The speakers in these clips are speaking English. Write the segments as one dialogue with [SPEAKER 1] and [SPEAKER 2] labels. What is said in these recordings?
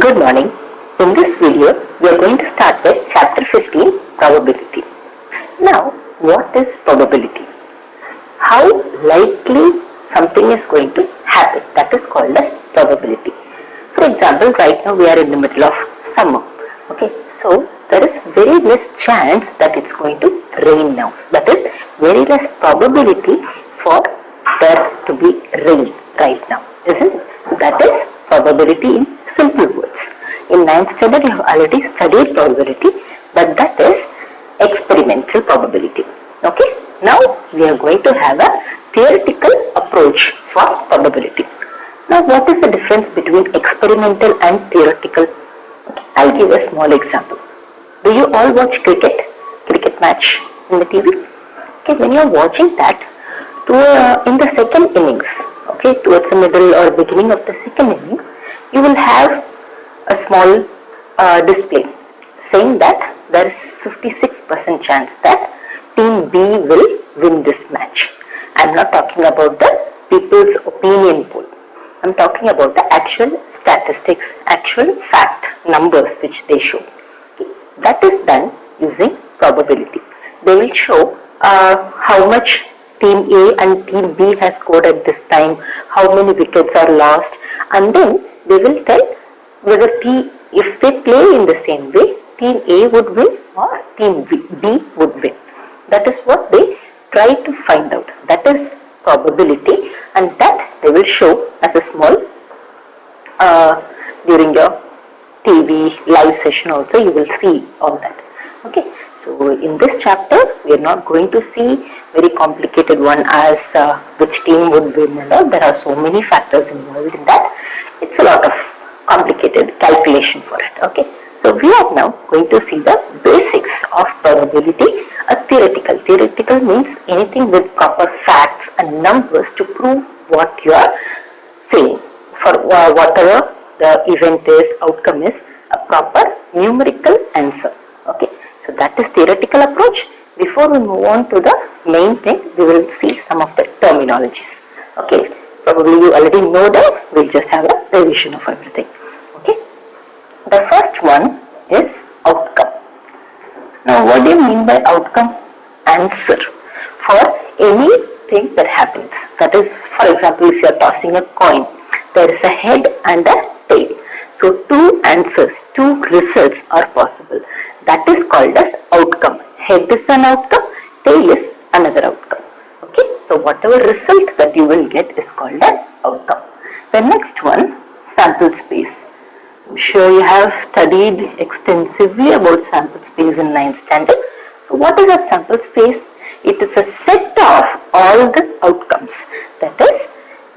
[SPEAKER 1] Good morning. In this video, we are going to start with chapter 15, probability. Now, what is probability? How likely something is going to happen, that is called as probability. For example, right now we are in the middle of summer. Okay, so there is very less chance that it's going to rain now. That is very less probability for there to be rain right now. That is probability in simple words. In 9th standard, you have already studied probability, but that is experimental probability. Okay, now we are going to have a theoretical approach for probability. Now, what is the difference between experimental and theoretical? Okay, I'll give a small example. Do you all watch cricket match in the TV? Okay, when you are watching that, in the second innings, okay, towards the middle or beginning of the second innings, you will have a small display saying that there is 56% chance that team B will win this match. I'm not talking about the people's opinion poll. I'm talking about the actual statistics, actual fact numbers which they show. Okay. That is done using probability. They will show how much team A and team B has scored at this time, how many wickets are lost, and then they will tell whether if they play in the same way, team A would win or team B would win. That is what they try to find out. That is probability, and that they will show as a small during your TV live session also you will see all that. Okay, so in this chapter we are not going to see very complicated one as which team would win and all. There are so many factors involved in that. It's a lot of complicated calculation for it. Okay, so we are now going to see the basics of probability. A theoretical means anything with proper facts and numbers to prove what you are saying. For whatever the event is, outcome is, a proper numerical answer. Okay, so that is theoretical approach. Before we move on to the main thing, we will see some of the terminologies. Okay, probably you already know that. We'll just have a revision of everything. Okay, the first one is outcome. Now, what do you mean by outcome? Answer for anything that happens. That is, for example, if you are tossing a coin, there is a head and a tail. So, two answers, two results are possible. That is called as outcome. Head is an outcome, tail is another outcome. Okay, so whatever result that you will get is called as outcome. The next one, sample space. I'm sure you have studied extensively about sample space in 9th standard. So what is a sample space? It is a set of all the outcomes. That is,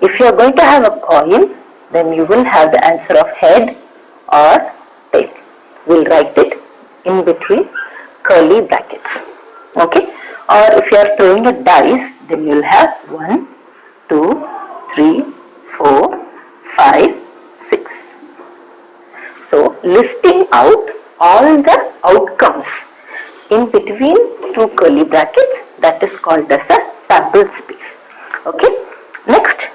[SPEAKER 1] if you are going to have a coin, then you will have the answer of head or tail. We'll write it in between curly brackets. Okay? Or if you are throwing a dice, then you will have 1, 2, 3, 4, 5, 6. So, listing out all the outcomes in between two curly brackets, that is called as a sample space. Okay. Next,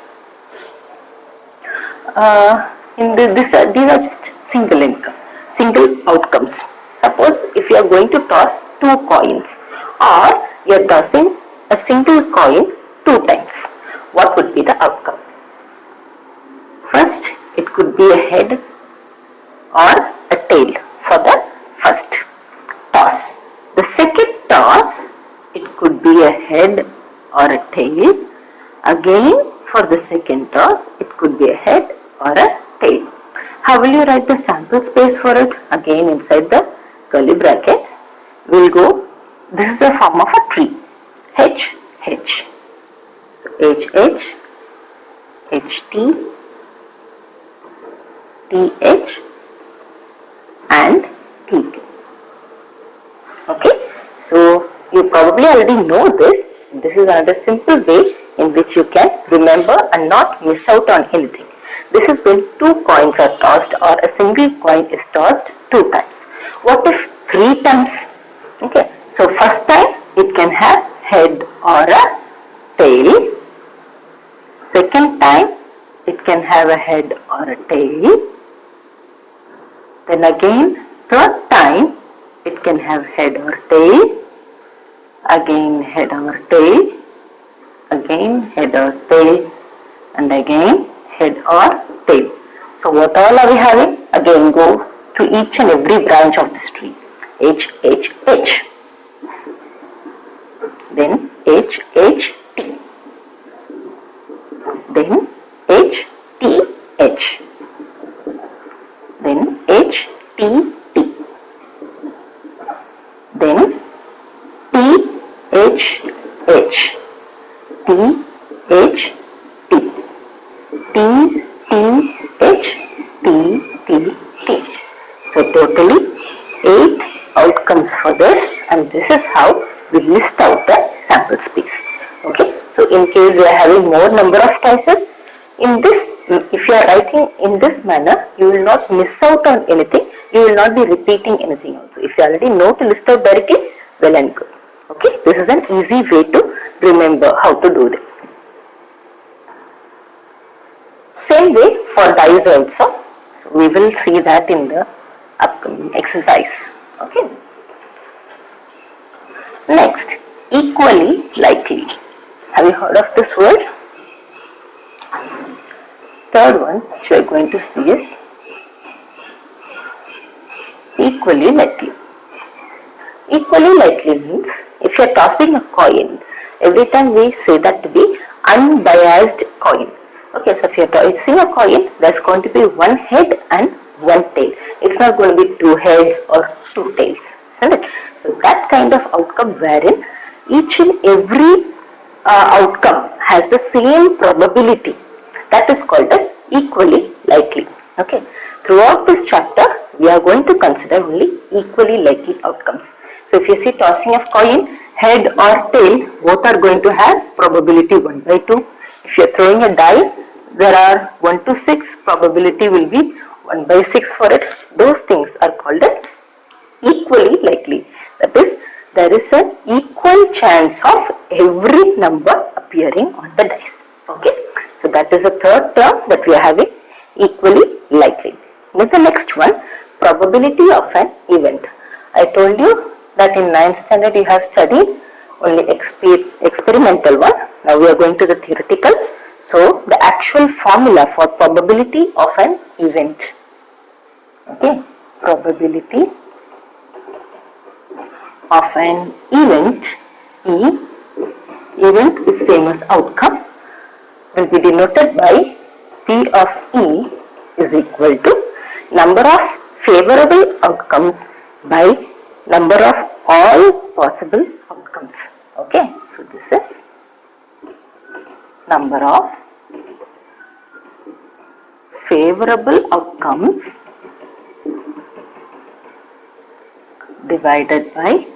[SPEAKER 1] these are just single outcomes. Suppose if you are going to toss two coins, or you are tossing a single coin two times, what would be the outcome? First, it could be a head or a tail for the first toss. The second toss, it could be a head or a tail. Again, for the second toss, it could be a head or a tail. How will you write the sample space for it? Again, inside the curly bracket, we'll go, this is a form of a tree. H, H. So, H, H, H, T, T, H, and T. Okay, so you probably already know this. This is another simple way in which you can remember and not miss out on anything. This is when two coins are tossed or a single coin is tossed two times. What if three times? Okay, so first time it can have head or a tail. Second time it can have a head or a tail. Then again, third time, it can have head or tail, again head or tail, again head or tail, and again head or tail. So what all are we having? Again go to each and every branch of this tree. H, H, H. Then H, H, T. Then H, T, H. Then H, T, T. Then T, H, H. T, H, T. T, T, H, T, T, T. So totally 8 outcomes for this, and this is how we list out the sample space. Okay, so in case we are having more number of choices, in this, if you are writing in this manner, you will not miss out on anything, you will not be repeating anything also. If you already know to list out directly, well and good. Okay, this is an easy way to remember how to do this. Same way for dice also. So we will see that in the upcoming exercise. Okay. Next, equally likely. Have you heard of this word? Third one which we are going to see is equally likely. Equally likely means if you are tossing a coin, every time we say that to be unbiased coin. Okay, so if you are tossing a coin, there's going to be one head and one tail. It's not going to be two heads or two tails, isn't it? So that kind of outcome wherein each and every outcome has the same probability, that is called as equally likely. Okay, throughout this chapter we are going to consider only equally likely outcomes. So if you see tossing of coin, head or tail, both are going to have probability 1 by 2. If you are throwing a die, there are 1 to 6, probability will be 1 by 6 for it. Those things are called as equally likely. That is, there is an equal chance of every number appearing on the dice. Okay, so that is the third term that we are having, equally likely. With the next one, probability of an event. I told you that in 9th standard you have studied only experimental one. Now we are going to the theoretical. So the actual formula for probability of an event. Okay, probability of an event, E, event is same as outcome, will be denoted by P of E is equal to number of favorable outcomes by number of all possible outcomes. Okay, so this is number of favorable outcomes divided by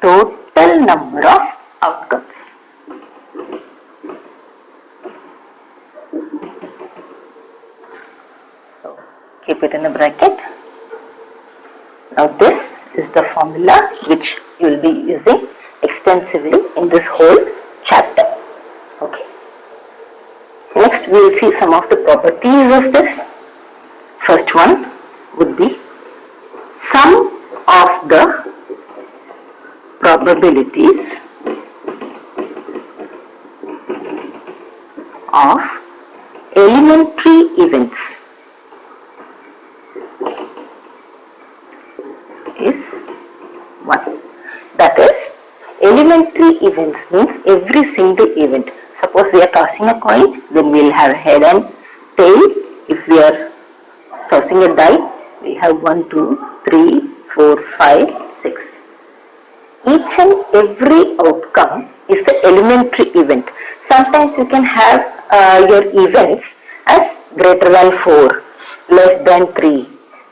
[SPEAKER 1] total number of outcomes. So keep it in a bracket. Now this is the formula which you will be using extensively in this whole chapter. Okay. Next we will see some of the properties of this. First one would be sum of the probabilities of elementary events is 1. That is, elementary events means every single event. Suppose we are tossing a coin, then we will have head and tail. If we are tossing a die, we have 1, 2, 3, 4, 5, 6. Each and every outcome is the elementary event. Sometimes you can have your events as greater than 4, less than 3,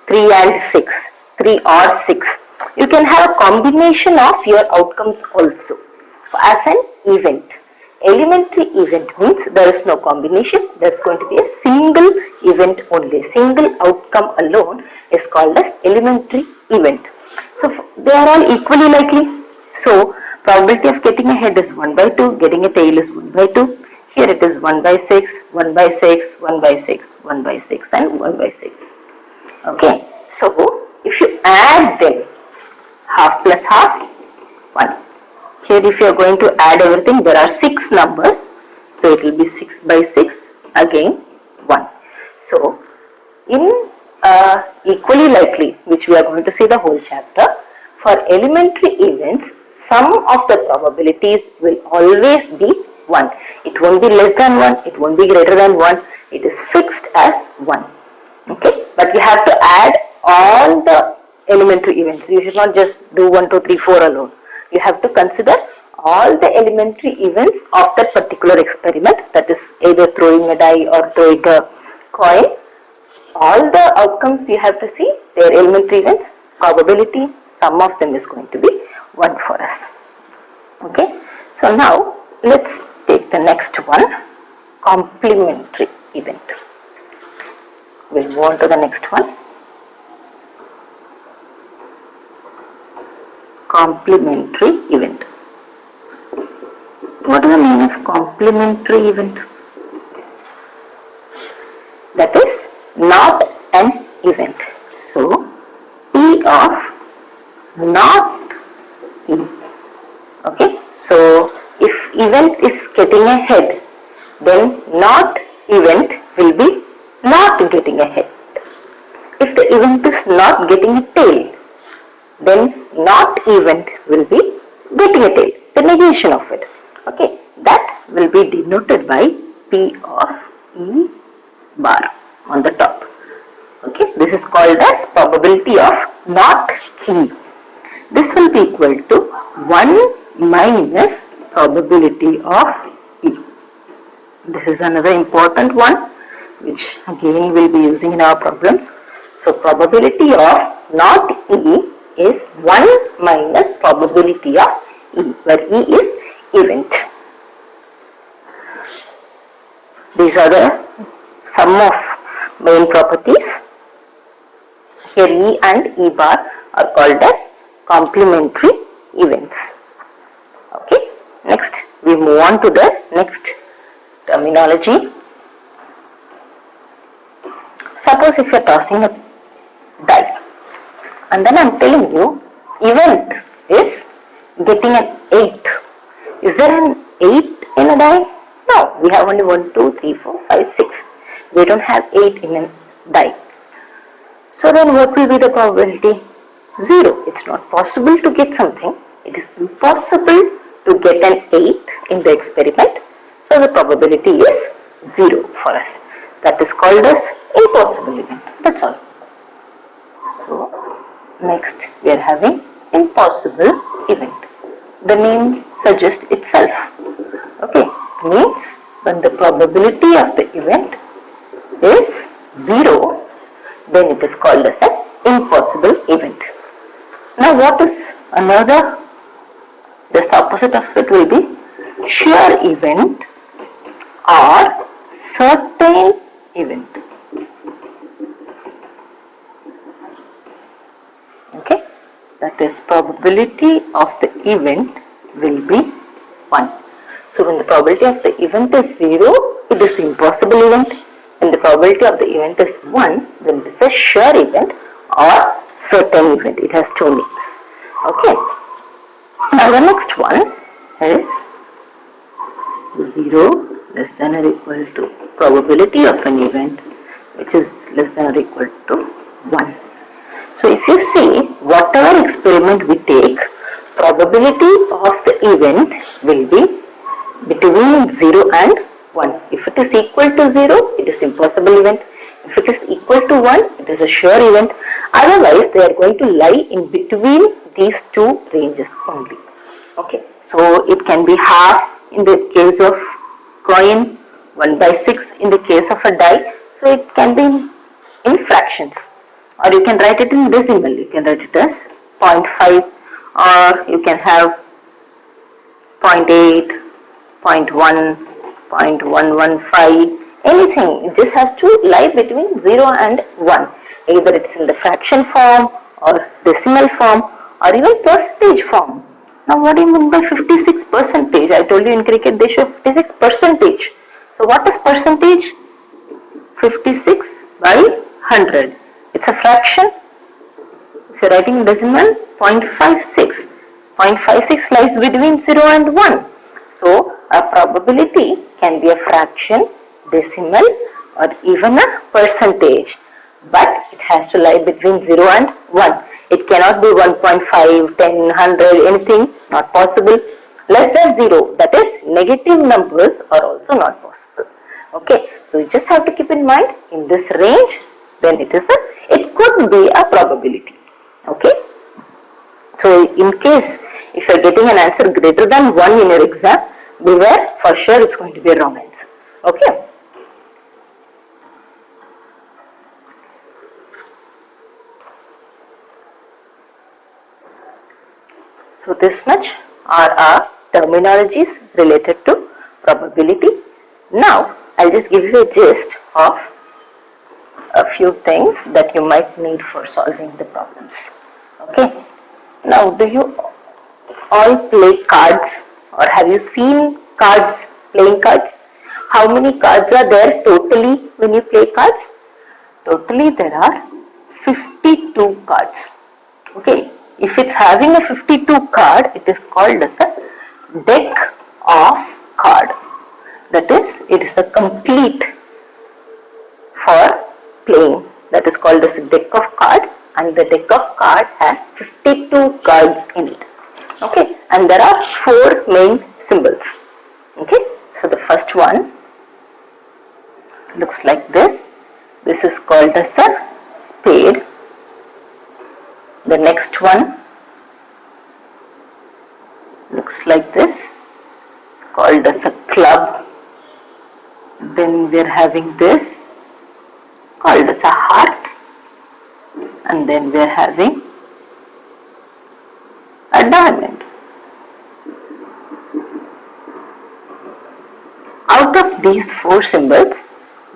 [SPEAKER 1] 3 and 6, 3 or 6. You can have a combination of your outcomes also. So as an event, elementary event means there is no combination, there is going to be a single event only. Single outcome alone is called as elementary event. So they are all equally likely. So probability of getting a head is 1 by 2, getting a tail is 1 by 2. Here it is 1 by 6, 1 by 6, 1 by 6, 1 by 6 and 1 by 6. Okay, so if you add them, half plus half, 1. Here if you are going to add everything, there are 6 numbers, so it will be 6 by 6, again 1. So in equally likely, which we are going to see the whole chapter, for elementary events, sum of the probabilities will always be 1. It won't be less than 1, it won't be greater than 1, it is fixed as 1. Okay, but you have to add all the elementary events. You should not just do 1, 2, 3, 4 alone. You have to consider all the elementary events of that particular experiment, that is either throwing a die or throwing a coin. All the outcomes you have to see, their elementary events, probability, sum of them is going to be 1 for us. Okay, so now let's take the next one, complementary event. We'll move on to the next one. Complementary event. What is the meaning of complementary event? That is not an event. So P of not E. Okay. So if event is getting a head, then not event will be not getting a head. If the event is not getting a tail, then not event will be getting a tail, the negation of it. Okay, that will be denoted by P of E bar on the top. Okay, this is called as probability of not E. This will be equal to 1 minus probability of E. This is another important one, which again we will be using in our problems. So probability of not E is 1 minus probability of E, where E is event. These are the sum of main properties. Here E and E bar are called as complementary events. Okay, next we move on to the next terminology. Suppose if you are tossing a die, and then I am telling you event is getting an 8. Is there an 8 in a die? No, we have only 1, 2, 3, 4, 5, 6. We don't have 8 in a die. So then what will be the probability? 0. It's not possible to get something. It is impossible to get an 8 in the experiment. So the probability is 0 for us. That is called as impossible event. That's all. So next we are having impossible event. The name suggests itself. Okay, means when the probability of the event is 0, then it is called as an impossible event. Now what is another? Just opposite of it will be sure event or certain event. Okay, that is probability of the event will be 1. So when the probability of the event is 0, it is impossible event. When the probability of the event is 1, then it is a sure event or certain event. It has 2 names. Okay. Now the next one is 0 less than or equal to probability of an event which is less than or equal to 1. So if you see, whatever experiment we take, probability of the event will be between 0 and 1. If it is equal to 0, it is impossible event. If it is equal to 1, it is a sure event. Otherwise, they are going to lie in between these two ranges only. Okay, so it can be half in the case of coin, 1 by 6 in the case of a die. So it can be in fractions, or you can write it in decimal. You can write it as 0.5, or you can have 0.8, 0.1, 0.115, anything. It just has to lie between 0 and 1. Either it's in the fraction form or decimal form or even percentage form. Now what do you mean by 56 percentage? I told you in cricket they show 56 percentage. So what is percentage? 56 by 100 It's a fraction. If you're writing decimal, 0.56. 0.56 lies between 0 and 1. So a probability can be a fraction, decimal, or even a percentage. But it has to lie between 0 and 1. It cannot be 1.5, 10, 100, anything, not possible. Less than 0, that is negative numbers are also not possible. Okay, so you just have to keep in mind in this range, then it could be a probability. Okay, so in case if you are getting an answer greater than 1 in your exam, beware, for sure it's going to be a wrong answer. Okay. So this much are our terminologies related to probability. Now I'll just give you a gist of a few things that you might need for solving the problems. Okay. Now, do you all play cards, or have you seen cards, playing cards? How many cards are there totally when you play cards? Totally there are 52 cards. Okay, if it's having a 52 card, it is called as a deck of card. That is, it is a complete for playing. That is called as a deck of card, and the deck of card has 52 cards in it. Okay, and there are 4 main symbols. Okay, so the first one looks like this. This is called as a spade. The next one looks like this. It's called as a club. Then we are having this called as a heart, and then we are having a diamond. Out of these 4 symbols,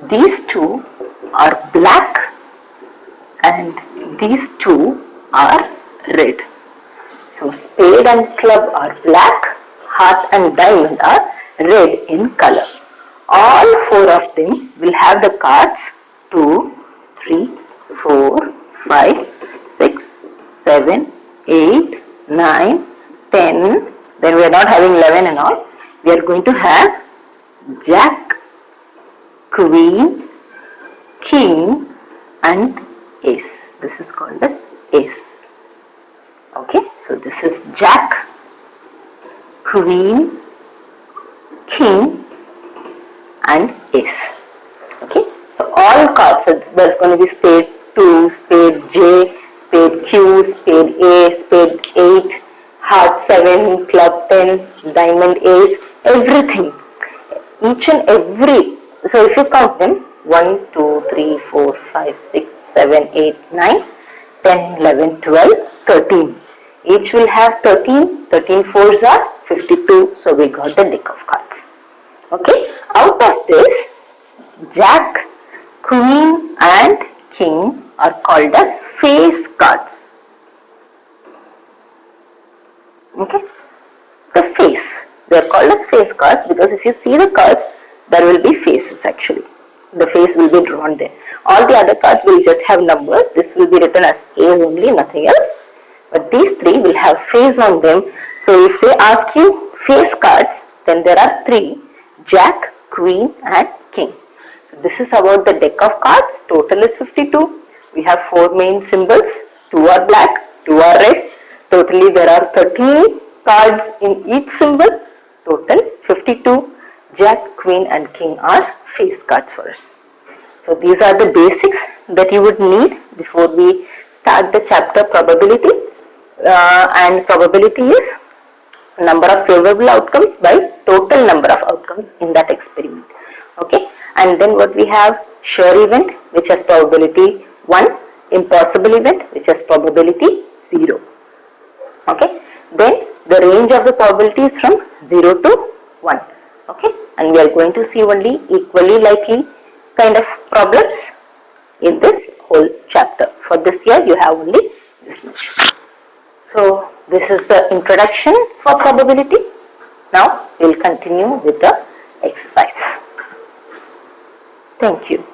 [SPEAKER 1] these 2 are black and these 2 are red. So spade and club are black, heart and diamond are red in color. All 4 of them will have the cards 2, 3, 4, 5, 6, 7, 8, 9, 10. Then we are not having 11 and all. We are going to have Jack, Queen, King and Ace. This is called as Ace. Okay, so this is Jack, Queen, King and Ace. Okay, so all cards, there's going to be spade 2, spade J, spade Q, spade A, spade 8, heart 7, club 10, diamond Ace, everything. Each and every, so if you count them, 1, 2, 3, 4, 5, 6, 7, 8, 9, 10, 11, 12, 13. Each will have 13, 13 fours are 52, so we got the deck of cards. Okay, out of this, Jack, Queen and King are called as face cards. Okay, the face. They are called as face cards because if you see the cards, there will be faces actually. The face will be drawn there. All the other cards will just have numbers. This will be written as A's only, nothing else. But these 3 will have face on them. So if they ask you face cards, then there are 3, Jack, Queen and King. So this is about the deck of cards. Total is 52. We have 4 main symbols. 2 are black, 2 are red. Totally there are 13 cards in each symbol. Total 52. Jack, Queen and King are face cards for us. So these are the basics that you would need before we start the chapter probability. And probability is number of favorable outcomes by total number of outcomes in that experiment. Okay, and then what we have, sure event which has probability 1, impossible event which has probability 0. Okay, then the range of the probability is from 0 to 1. Okay, and we are going to see only equally likely kind of problems in this whole chapter. For this year you have only this much. So this is the introduction for probability. Now we will continue with the exercise. Thank you.